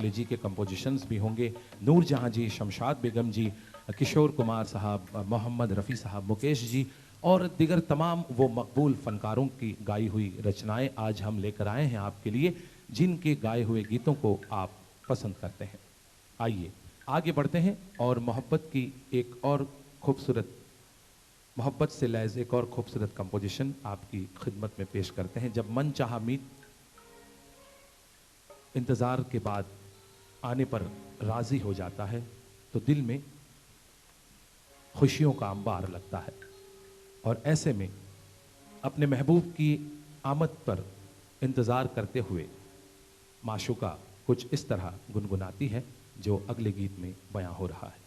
जी के कंपोजिशंस भी होंगे। नूर जहां जी, शमशाद बेगम जी, किशोर कुमार साहब, मोहम्मद रफ़ी साहब, मुकेश जी और दिगर तमाम वो मकबूल फ़नकारों की गाई हुई रचनाएं आज हम लेकर आए हैं आपके लिए, जिनके गाए हुए गीतों को आप पसंद करते हैं। आइए आगे बढ़ते हैं और मोहब्बत की एक और खूबसूरत, मोहब्बत से लैज़ एक और खूबसूरत कंपोजिशन आपकी खिदमत में पेश करते हैं। जब मन चाहा मीत, इंतज़ार के बाद आने पर राज़ी हो जाता है तो दिल में खुशियों का अंबार लगता है। और ऐसे में अपने महबूब की आमद पर इंतज़ार करते हुए माशूका कुछ इस तरह गुनगुनाती है जो अगले गीत में बयां हो रहा है।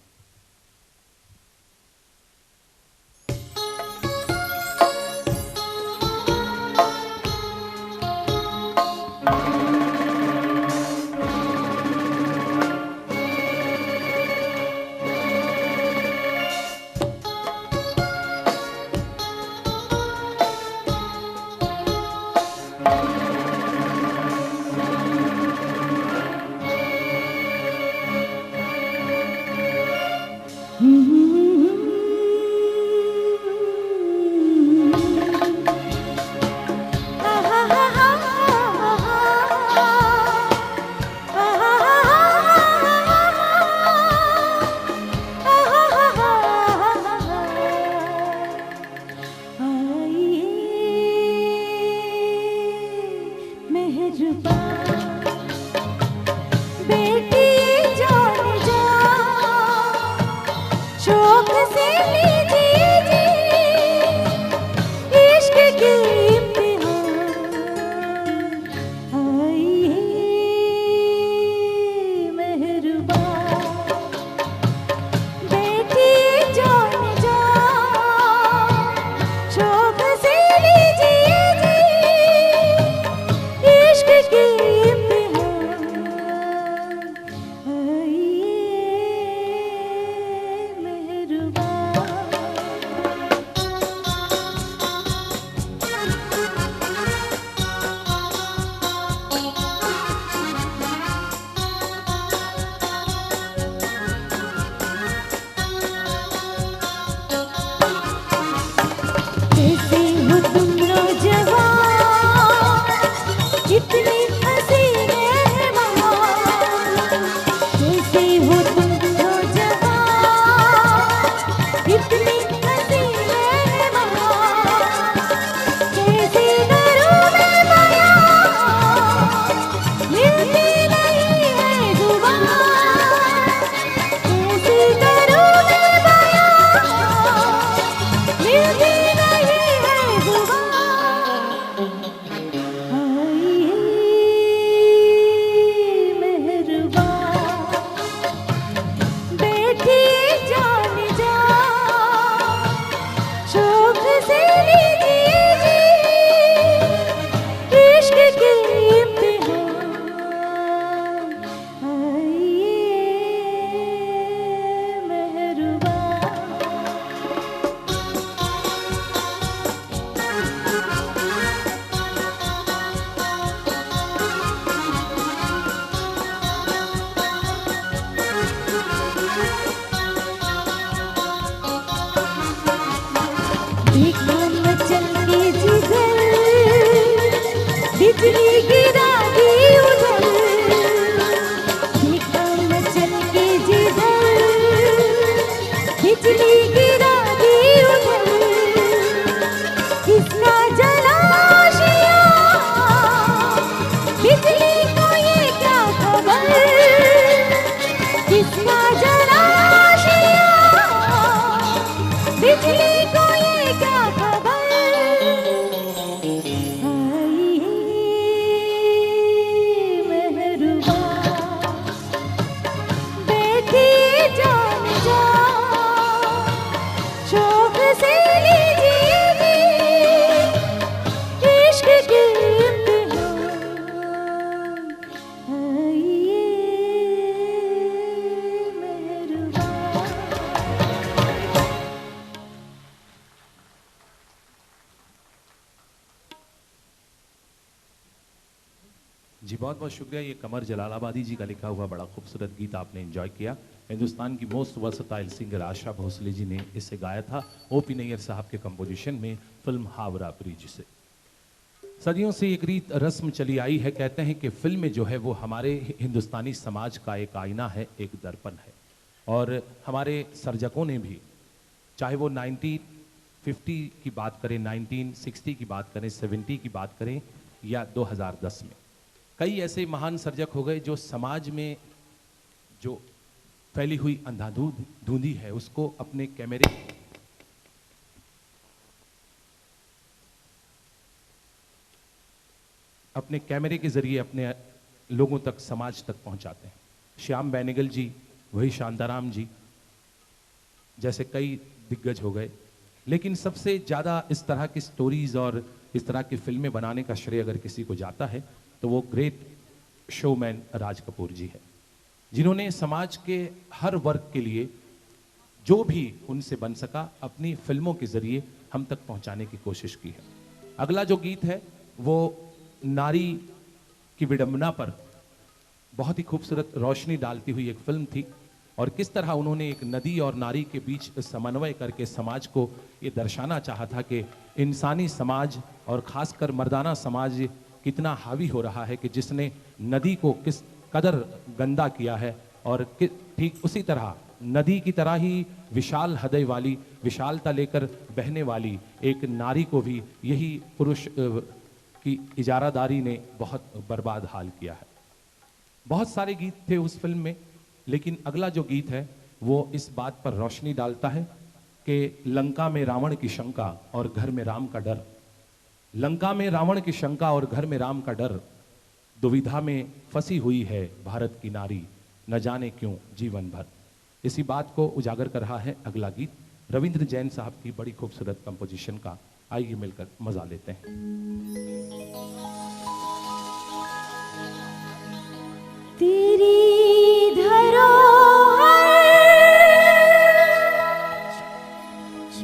बहुत बहुत शुक्रिया। ये कमर जलालाबादी जी का लिखा हुआ बड़ा खूबसूरत गीत आपने एंजॉय किया। हिंदुस्तान की most versatile singer Asha Bhosle ji ने इसे गाया था ओपी नैयर साहब के कंपोजिशन में फिल्म हावड़ा ब्रिज से। सदियों से एक रीत रस्म चली आई है, कहते हैं कि फिल्में जो है वो हमारे हिंदुस्तानी समाज का एक आईना है, एक दर्पण है। और हमारे सर्जकों ने भी, चाहे वो 1950 की बात करें, 1960 की बात करें, 70 की बात करें या 2010 में, कई ऐसे महान सर्जक हो गए जो समाज में जो फैली हुई अंधाधुंधी है उसको अपने कैमरे के जरिए अपने लोगों तक, समाज तक पहुंचाते हैं। श्याम बेनेगल जी, वही शांताराम जी जैसे कई दिग्गज हो गए। लेकिन सबसे ज़्यादा इस तरह की स्टोरीज और इस तरह की फिल्में बनाने का श्रेय अगर किसी को जाता है तो वो ग्रेट शोमैन राज कपूर जी है, जिन्होंने समाज के हर वर्ग के लिए जो भी उनसे बन सका अपनी फिल्मों के जरिए हम तक पहुंचाने की कोशिश की है। अगला जो गीत है वो नारी की विडंबना पर बहुत ही खूबसूरत रोशनी डालती हुई एक फिल्म थी, और किस तरह उन्होंने एक नदी और नारी के बीच समन्वय करके समाज को ये दर्शाना चाहा था कि इंसानी समाज और खासकर मर्दाना समाज कितना हावी हो रहा है, कि जिसने नदी को किस कदर गंदा किया है, और ठीक उसी तरह नदी की तरह ही विशाल हृदय वाली, विशालता लेकर बहने वाली एक नारी को भी यही पुरुष की इजारादारी ने बहुत बर्बाद हाल किया है। बहुत सारे गीत थे उस फिल्म में, लेकिन अगला जो गीत है वो इस बात पर रोशनी डालता है कि लंका में रावण की शंका और घर में राम का डर, लंका में रावण की शंका और घर में राम का डर, दुविधा में फंसी हुई है भारत की नारी, न जाने क्यों जीवन भर। इसी बात को उजागर कर रहा है अगला गीत रविंद्र जैन साहब की बड़ी खूबसूरत कंपोजिशन का। आइए मिलकर मजा लेते हैं। तेरी धरोहर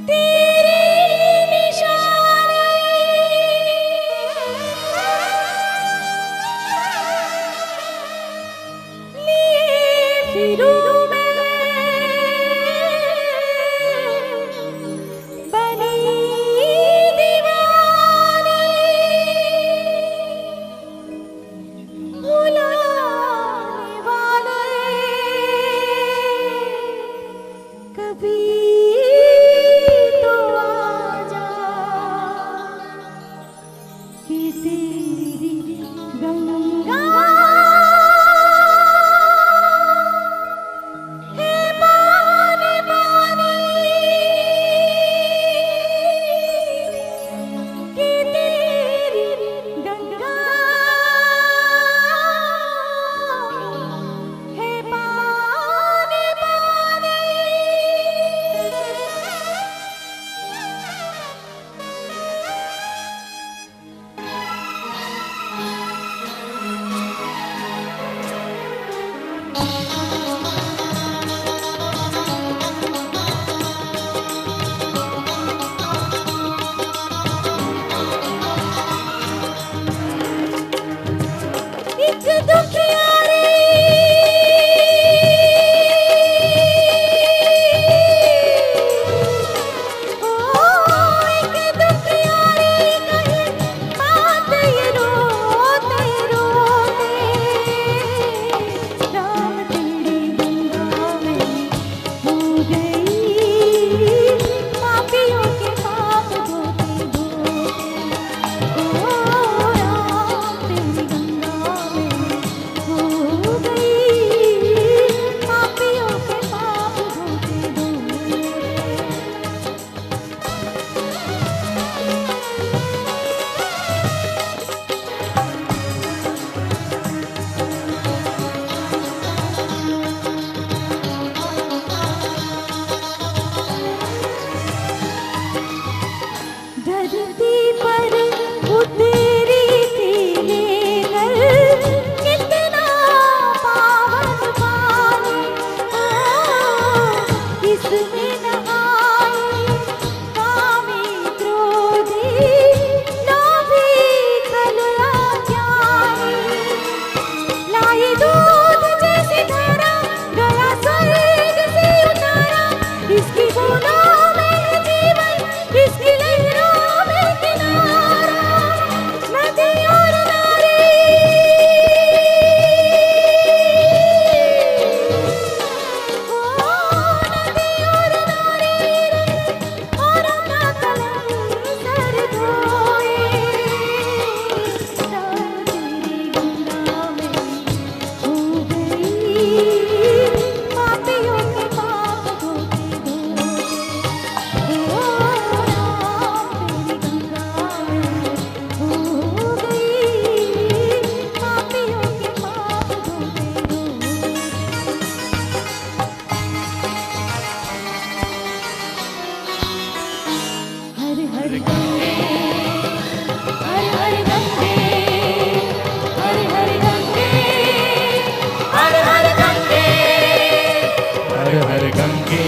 तेरी निशानी लिए फिरूं गंगे,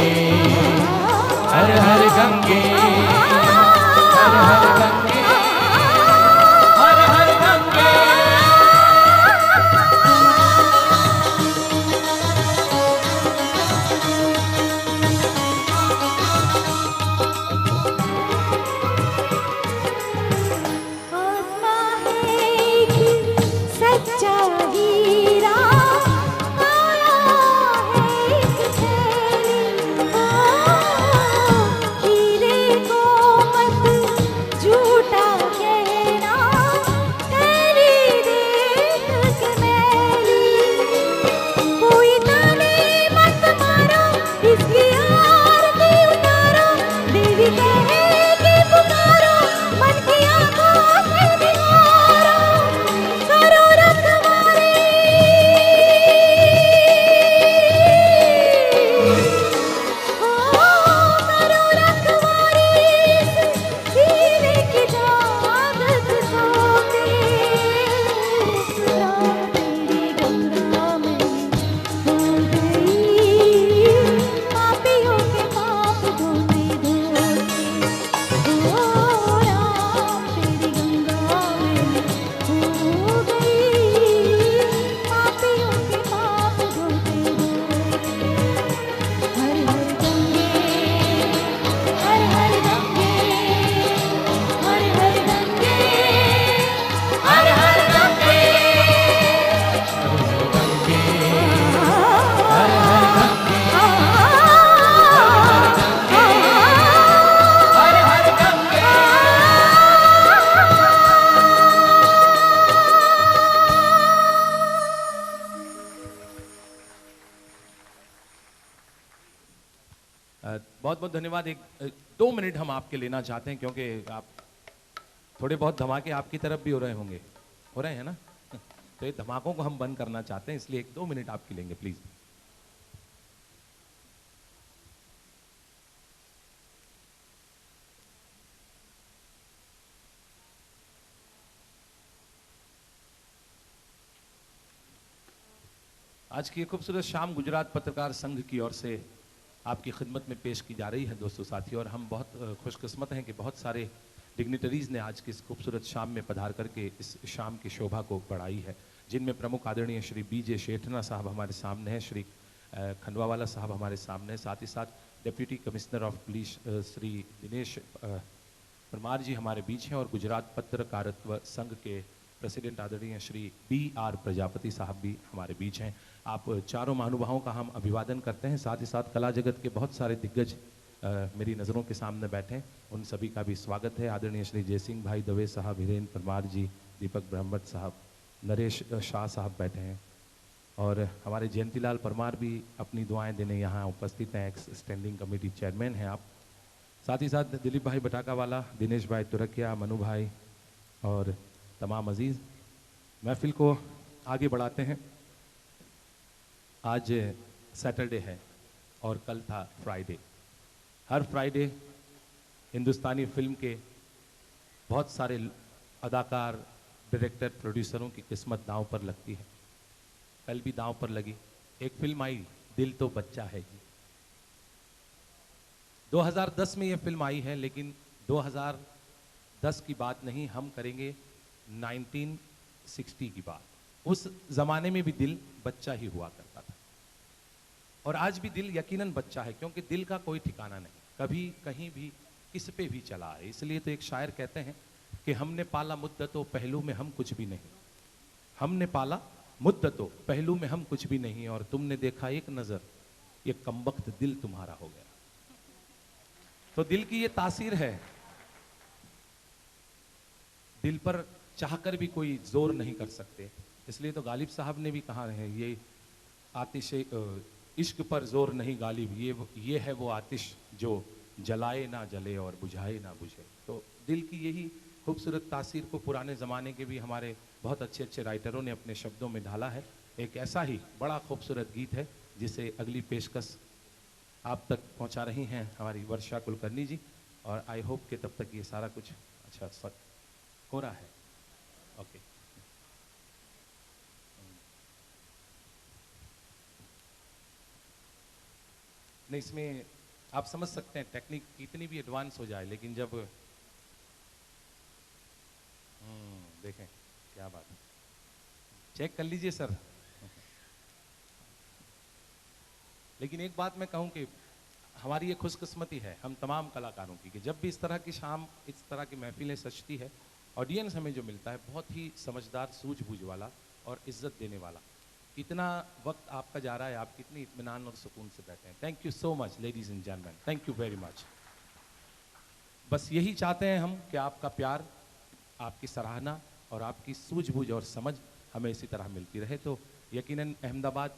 हर हर गंगे, हर हर गंगे, हर हर गंगे। आत्मा है कि सच्चा हीरा आया है एक थैली। हीरे को मत झूठा कहना, थैली देख के मैली। कोई ताने मत मारो, इसकी आरती उतारो, देवी कहेगी पुकारो, मन की आंखों से निहारो, करो रखवाली। करो रखवाली इस हीरे की जागत सोते। राम तेरी गंगा में हो गई, पापियों के पाप धोते धोते। ओ राम तेरी गंगा में हो गई, पापियों के पाप धोते धोते। हर हर गंगे, हर हर गंगे, हर हर गंगे, हर हर गंगे। बहुत बहुत धन्यवाद। एक 2 मिनट हम आपके लेना चाहते हैं, क्योंकि आप थोड़े बहुत धमाके आपकी तरफ भी हो रहे होंगे, हो रहे हैं ना? तो ये धमाकों को हम बंद करना चाहते हैं, इसलिए 1-2 मिनट आपकी लेंगे प्लीज। आज की ये खूबसूरत शाम गुजरात पत्रकार संघ की ओर से आपकी खिदमत में पेश की जा रही है दोस्तों साथियों। और हम बहुत खुशकिस्मत हैं कि बहुत सारे डिग्निटरीज ने आज की इस खूबसूरत शाम में पधार करके इस शाम की शोभा को बढ़ाई है, जिनमें प्रमुख आदरणीय श्री बीजे शेठना साहब हमारे सामने हैं, श्री खंडवावाला साहब हमारे सामने हैं, साथ ही साथ deputy commissioner of police Shri Dinesh Parmar ji हमारे बीच हैं, और गुजरात पत्रकारित्व संघ के प्रेसिडेंट आदरणीय श्री BR प्रजापति साहब भी हमारे बीच हैं। आप चारों महानुभावों का हम अभिवादन करते हैं। साथ ही साथ कला जगत के बहुत सारे दिग्गज मेरी नज़रों के सामने बैठे हैं, उन सभी का भी स्वागत है। आदरणीय श्री जयसिंह भाई दवे साहब, हिरेन्द्र परमार जी, दीपक ब्रह्मट साहब, नरेश शाह साहब बैठे हैं, और हमारे जयंतीलाल परमार भी अपनी दुआएं देने यहाँ उपस्थित हैं, एक्स स्टैंडिंग कमेटी चेयरमैन हैं आप। साथ ही साथ दिलीप भाई बटाकावाला, दिनेश भाई तुरकिया, मनु भाई और तमाम अजीज़। महफिल को आगे बढ़ाते हैं। आज सैटरडे है और कल था फ्राइडे। हर फ्राइडे हिंदुस्तानी फिल्म के बहुत सारे अदाकार, डायरेक्टर, प्रोड्यूसरों की किस्मत दांव पर लगती है। कल भी दांव पर लगी। एक फिल्म आई, दिल तो बच्चा है जी। 2010 में ये फिल्म आई है, लेकिन 2010 की बात नहीं, हम करेंगे 1960 की बात। उस जमाने में भी दिल बच्चा ही हुआ करता था, और आज भी दिल यकीनन बच्चा है, क्योंकि दिल का कोई ठिकाना नहीं, कभी कहीं भी किस पे भी चला है। इसलिए तो एक शायर कहते हैं कि हमने पाला मुद्दतों पहलू में हम कुछ भी नहीं, हमने पाला मुद्दतों पहलू में हम कुछ भी नहीं, और तुमने देखा एक नजर, ये कमबख्त दिल तुम्हारा हो गया। तो दिल की ये तासीर है, दिल पर चाहकर भी कोई जोर नहीं कर सकते। इसलिए तो गालिब साहब ने भी कहा है, ये आतिश इश्क पर जोर नहीं गालिब, ये है वो आतिश जो जलाए ना जले और बुझाए ना बुझे। तो दिल की यही खूबसूरत तासीर को पुराने ज़माने के भी हमारे बहुत अच्छे अच्छे राइटरों ने अपने शब्दों में ढाला है। एक ऐसा ही बड़ा खूबसूरत गीत है जिसे अगली पेशकश आप तक पहुंचा रही हैं हमारी वर्षा कुलकर्णी जी, और आई होप कि तब तक ये सारा कुछ अच्छा हो रहा है। ओके। नहीं, इसमें आप समझ सकते हैं टेक्निक कितनी भी एडवांस हो जाए, लेकिन जब देखें क्या बात है, चेक कर लीजिए सर। लेकिन एक बात मैं कहूं कि हमारी ये खुशकिस्मती है हम तमाम कलाकारों की कि जब भी इस तरह की शाम, इस तरह की महफिलें सजती है, ऑडियंस हमें जो मिलता है बहुत ही समझदार, सूझबूझ वाला और इज्जत देने वाला। इतना वक्त आपका जा रहा है, आप कितनी इत्मीनान और सुकून से बैठे हैं। Thank you so much ladies and gentleman, thank you very much. बस यही चाहते हैं हम कि आपका प्यार, आपकी सराहना और आपकी सूझबूझ और समझ हमें इसी तरह मिलती रहे। तो यकीनन अहमदाबाद